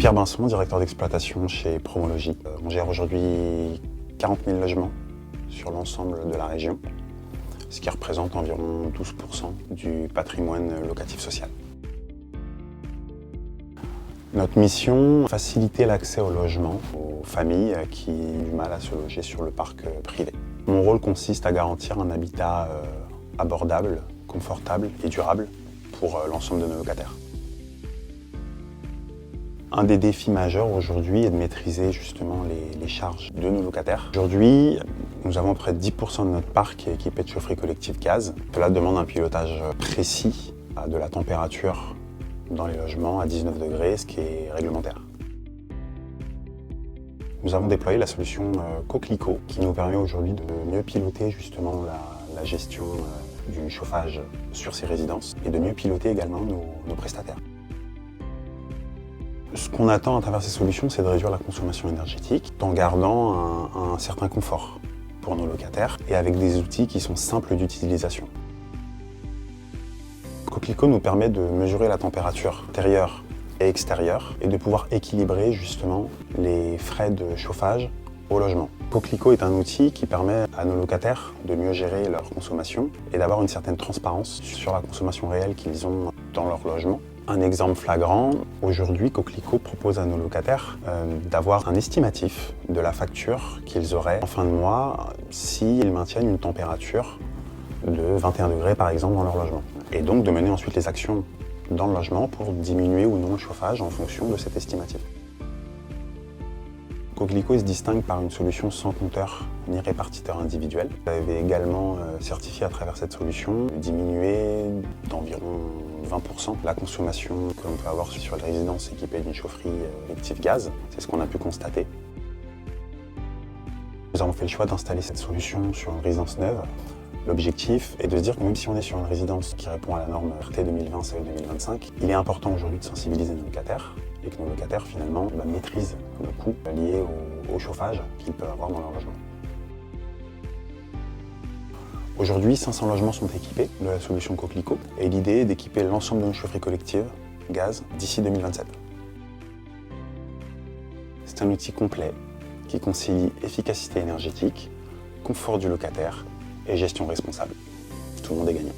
Pierre Binson, directeur d'exploitation chez Promologie. On gère aujourd'hui 40 000 logements sur l'ensemble de la région, ce qui représente environ 12% du patrimoine locatif social. Notre mission, faciliter l'accès au logement aux familles qui ont du mal à se loger sur le parc privé. Mon rôle consiste à garantir un habitat abordable, confortable et durable pour l'ensemble de nos locataires. Un des défis majeurs aujourd'hui est de maîtriser justement les charges de nos locataires. Aujourd'hui, nous avons près de 10% de notre parc qui est équipé de chaufferies collectives gaz. Cela demande un pilotage précis de la température dans les logements à 19 degrés, ce qui est réglementaire. Nous avons déployé la solution Coquelicot qui nous permet aujourd'hui de mieux piloter justement la gestion du chauffage sur ces résidences et de mieux piloter également nos prestataires. Ce qu'on attend à travers ces solutions, c'est de réduire la consommation énergétique en gardant un certain confort pour nos locataires et avec des outils qui sont simples d'utilisation. Coquelicot nous permet de mesurer la température intérieure et extérieure et de pouvoir équilibrer justement les frais de chauffage au logement. Coquelicot est un outil qui permet à nos locataires de mieux gérer leur consommation et d'avoir une certaine transparence sur la consommation réelle qu'ils ont dans leur logement. Un exemple flagrant, aujourd'hui Coquelicot propose à nos locataires d'avoir un estimatif de la facture qu'ils auraient en fin de mois s'ils maintiennent une température de 21 degrés par exemple dans leur logement. Et donc de mener ensuite les actions dans le logement pour diminuer ou non le chauffage en fonction de cet estimatif. Coquelicot se distingue par une solution sans compteur ni répartiteur individuel. Vous avez également certifié à travers cette solution diminuer d'environ 20% la consommation que l'on peut avoir sur les résidences équipées d'une chaufferie collective gaz. C'est ce qu'on a pu constater. Nous avons fait le choix d'installer cette solution sur une résidence neuve. L'objectif est de se dire que même si on est sur une résidence qui répond à la norme RT 2020, CE 2025, il est important aujourd'hui de sensibiliser nos locataires et que nos locataires finalement maîtrisent le coût lié au chauffage qu'ils peuvent avoir dans leur logement. Aujourd'hui, 500 logements sont équipés de la solution Coquelicot et l'idée est d'équiper l'ensemble de nos chaufferies collectives gaz d'ici 2027. C'est un outil complet qui concilie efficacité énergétique, confort du locataire et gestion responsable. Tout le monde est gagnant.